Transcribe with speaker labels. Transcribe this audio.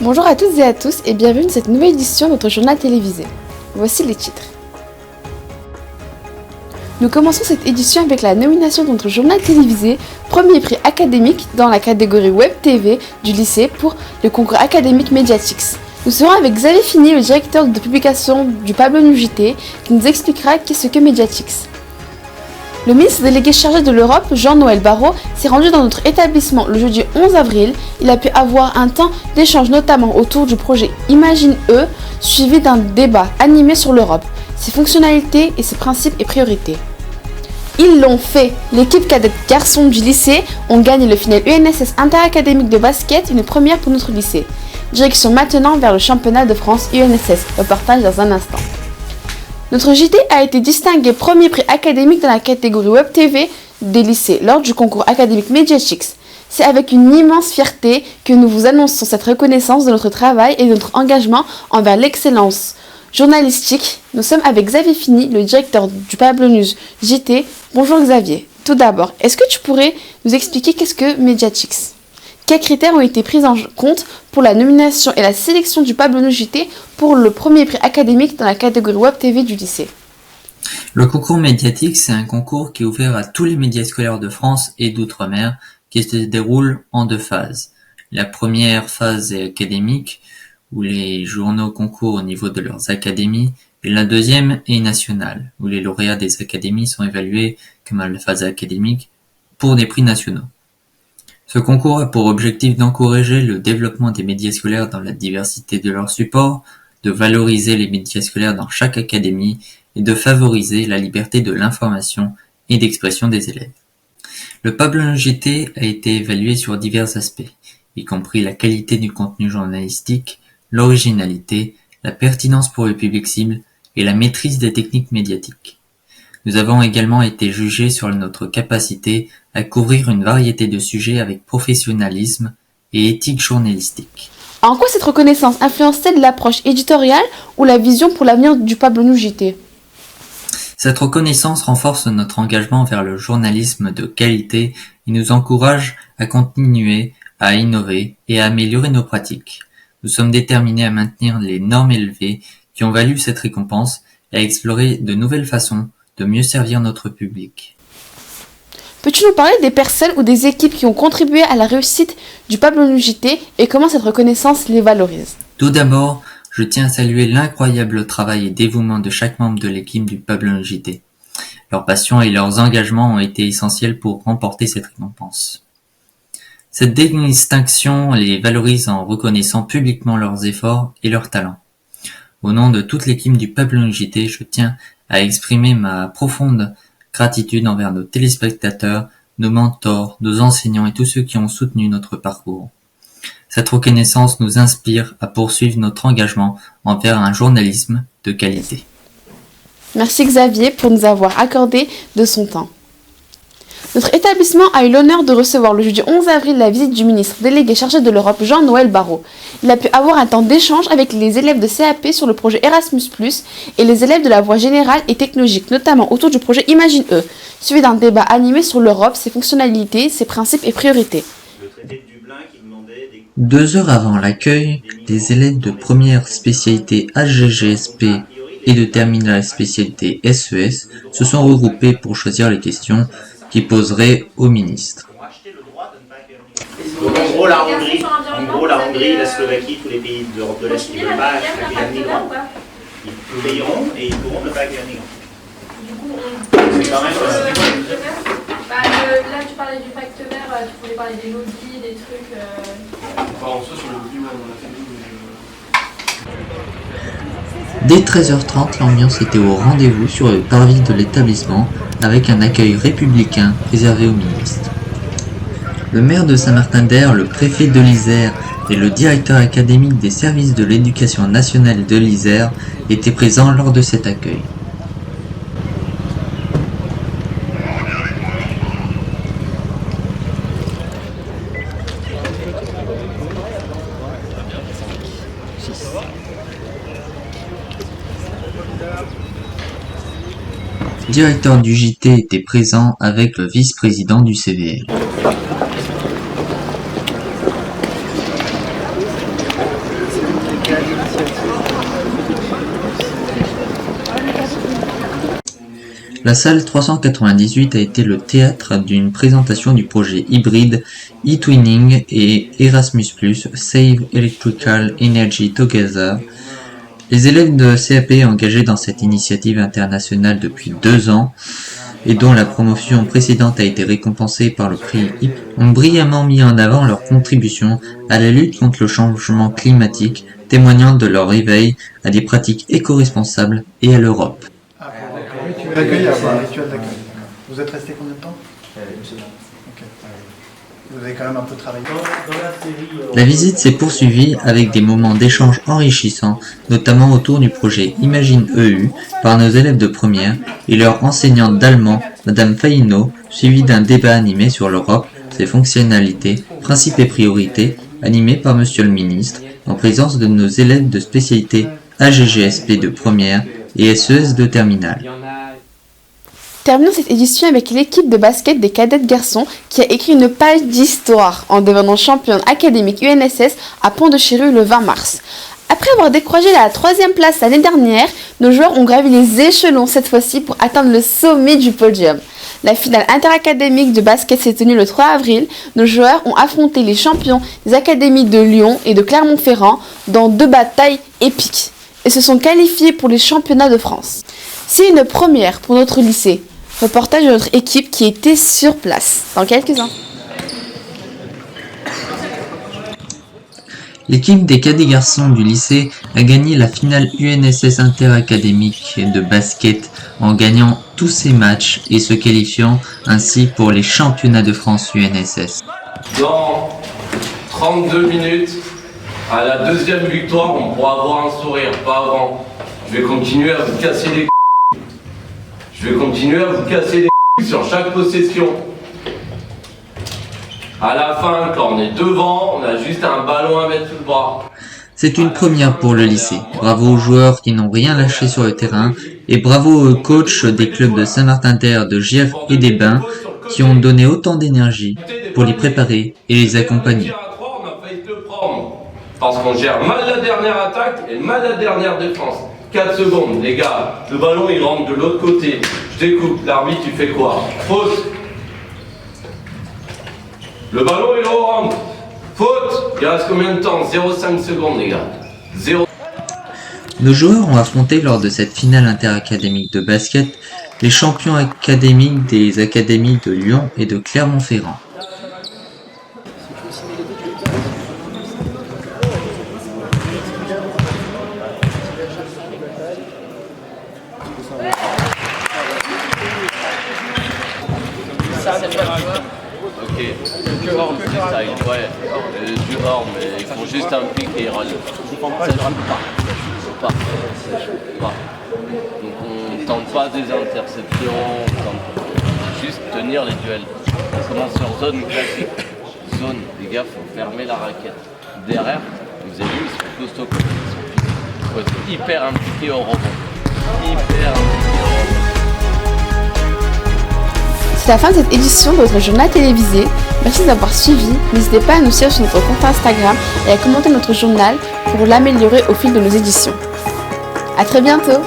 Speaker 1: Bonjour à toutes et à tous et bienvenue dans cette nouvelle édition de notre journal télévisé. Voici les titres. Nous commençons cette édition avec la nomination de notre journal télévisé, premier prix académique dans la catégorie Web TV du lycée pour le concours académique Mediatix. Nous serons avec Xavier Fini, le directeur de publication du Pablo News JT, qui nous expliquera qu'est-ce que Mediatix. Le ministre délégué chargé de l'Europe, Jean-Noël Barrot, s'est rendu dans notre établissement le jeudi 11 avril. Il a pu avoir un temps d'échange notamment autour du projet Imagine-E, suivi d'un débat animé sur l'Europe, ses fonctionnalités et ses principes et priorités. Ils l'ont fait. L'équipe cadette garçons du lycée ont gagné le final UNSS interacadémique de basket, une première pour notre lycée. Direction maintenant vers le championnat de France UNSS. Reportage dans un instant. Notre JT a été distingué premier prix académique dans la catégorie Web TV des lycées lors du concours académique Mediatix. C'est avec une immense fierté que nous vous annonçons cette reconnaissance de notre travail et de notre engagement envers l'excellence journalistique. Nous sommes avec Xavier Fini, le directeur du Pablo News JT. Bonjour Xavier. Tout d'abord, est-ce que tu pourrais nous expliquer qu'est-ce que Mediatix ? Quels critères ont été pris en compte pour la nomination et la sélection du Pablo News JT pour le premier prix académique dans la catégorie Web TV du lycée ?
Speaker 2: Le concours Mediatix, c'est un concours qui est ouvert à tous les médias scolaires de France et d'outre-mer, qui se déroule en deux phases. La première phase est académique, où les journaux concourent au niveau de leurs académies, et la deuxième est nationale, où les lauréats des académies sont évalués, comme à la phase académique, pour des prix nationaux. Ce concours a pour objectif d'encourager le développement des médias scolaires dans la diversité de leurs supports, de valoriser les médias scolaires dans chaque académie et de favoriser la liberté de l'information et d'expression des élèves. Le Pablo News JT a été évalué sur divers aspects, y compris la qualité du contenu journalistique, l'originalité, la pertinence pour le public cible et la maîtrise des techniques médiatiques. Nous avons également été jugés sur notre capacité à couvrir une variété de sujets avec professionnalisme et éthique journalistique.
Speaker 1: En quoi cette reconnaissance influence-t-elle l'approche éditoriale ou la vision pour l'avenir du Pablo News JT ?
Speaker 2: Cette reconnaissance renforce notre engagement vers le journalisme de qualité et nous encourage à continuer, à innover et à améliorer nos pratiques. Nous sommes déterminés à maintenir les normes élevées qui ont valu cette récompense et à explorer de nouvelles façons de mieux servir notre public.
Speaker 1: Peux-tu nous parler des personnes ou des équipes qui ont contribué à la réussite du Pablo News JT et comment cette reconnaissance les valorise ?
Speaker 2: Tout d'abord, je tiens à saluer l'incroyable travail et dévouement de chaque membre de l'équipe du Pablo News JT. Leur passion et leurs engagements ont été essentiels pour remporter cette récompense. Cette distinction les valorise en reconnaissant publiquement leurs efforts et leurs talents. Au nom de toute l'équipe du Pablo News JT, je tiens à exprimer ma profonde gratitude envers nos téléspectateurs, nos mentors, nos enseignants et tous ceux qui ont soutenu notre parcours. Cette reconnaissance nous inspire à poursuivre notre engagement envers un journalisme de qualité.
Speaker 1: Merci Xavier pour nous avoir accordé de son temps. Notre établissement a eu l'honneur de recevoir le jeudi 11 avril la visite du ministre délégué chargé de l'Europe, Jean-Noël Barrot. Il a pu avoir un temps d'échange avec les élèves de CAP sur le projet Erasmus+, et les élèves de la voie générale et technologique, notamment autour du projet Imagine-E, suivi d'un débat animé sur l'Europe, ses fonctionnalités, ses principes et priorités.
Speaker 2: 2 heures avant l'accueil, les élèves de première spécialité HGGSP et de terminale spécialité SES se sont regroupés pour choisir les questions qu'ils poseraient au ministre.
Speaker 3: Donc en gros, la Hongrie, la Slovaquie, tous les pays d'Europe de l'Est qui ne veulent pas accueillir un migrant, ils payeront et ils pourront ne pas accueillir un migrant. C'est quand même...
Speaker 4: là, tu parlais du pacte vert, tu pouvais parler des lobbies, des trucs...
Speaker 5: Enfin, ça, sur le lobby, ouais, on a fait
Speaker 2: Dès 13h30, l'ambiance était au rendez-vous sur le parvis de l'établissement avec un accueil républicain réservé au ministre. Le maire de Saint-Martin-d'Hères, le préfet de l'Isère et le directeur académique des services de l'éducation nationale de l'Isère étaient présents lors de cet accueil. Le directeur du JT était présent avec le vice-président du CVL. La salle 398 a été le théâtre d'une présentation du projet hybride eTwinning et Erasmus+, Save Electrical Energy Together. Les élèves de CAP engagés dans cette initiative internationale depuis 2 ans et dont la promotion précédente a été récompensée par le prix HIP ont brillamment mis en avant leur contribution à la lutte contre le changement climatique, témoignant de leur éveil à des pratiques éco-responsables et à l'Europe.
Speaker 6: L'accueil, un rituel d'accueil. Vous êtes resté combien de temps?
Speaker 5: Une semaine.
Speaker 6: Ok. Vous avez quand même un peu travaillé.
Speaker 2: La visite s'est poursuivie avec des moments d'échange enrichissants, notamment autour du projet Imagine EU par nos élèves de première et leur enseignante d'allemand, Madame Faino, suivi d'un débat animé sur l'Europe, ses fonctionnalités, principes et priorités, animé par Monsieur le Ministre, en présence de nos élèves de spécialité AGGSP de première et SES de terminale.
Speaker 1: Terminons cette édition avec l'équipe de basket des cadets de garçons qui a écrit une page d'histoire en devenant championne académique UNSS à Pont-de-Chéru le 20 mars. Après avoir décroché la 3e place l'année dernière, nos joueurs ont gravi les échelons cette fois-ci pour atteindre le sommet du podium. La finale interacadémique de basket s'est tenue le 3 avril. Nos joueurs ont affronté les champions des académies de Lyon et de Clermont-Ferrand dans 2 batailles épiques et se sont qualifiés pour les championnats de France. C'est une première pour notre lycée. Reportage de notre équipe qui était sur place dans quelques instants.
Speaker 2: L'équipe des cadets garçons du lycée a gagné la finale UNSS interacadémique de basket en gagnant tous ses matchs et se qualifiant ainsi pour les championnats de France UNSS.
Speaker 5: Dans 32 minutes, à la 2e victoire, on pourra avoir un sourire, pas avant. Je vais continuer à vous casser les couilles. Je vais continuer à vous casser les couilles sur chaque possession. À la fin, quand on est devant, on a juste un ballon à mettre sous le bras.
Speaker 2: C'est une première pour le lycée. Bravo aux joueurs qui n'ont rien lâché sur le terrain et bravo aux coachs des clubs de Saint-Martin-Terre, de Gièvre et des Bains qui ont donné autant d'énergie pour les préparer et les accompagner.
Speaker 5: On a failli le prendre parce qu'on gère mal la dernière attaque et mal la dernière défense. 4 secondes, les gars, le ballon il rentre de l'autre côté. Je découpe, l'arbitre tu fais quoi? Faute. Le ballon il rentre. Faute. Il reste combien de temps? 0,5 secondes les gars. 0.
Speaker 2: Nos joueurs ont affronté lors de cette finale interacadémique de basket les champions académiques des académies de Lyon et de Clermont-Ferrand.
Speaker 5: Ok, du hors, freestyle, ouais, du hors, mais ils font juste un pic et ils râlent. Ça ne rentre pas. Donc on tente pas des interceptions, on tente juste tenir les duels. On commence sur zone classique. Zone, les gars, faut fermer la raquette. Derrière, vous avez vu, ils sont costauds comme ils faut être hyper impliqué au rebond.
Speaker 1: C'est la fin de cette édition de notre journal télévisé. Merci d'avoir suivi. N'hésitez pas à nous suivre sur notre compte Instagram et à commenter notre journal pour l'améliorer au fil de nos éditions. À très bientôt!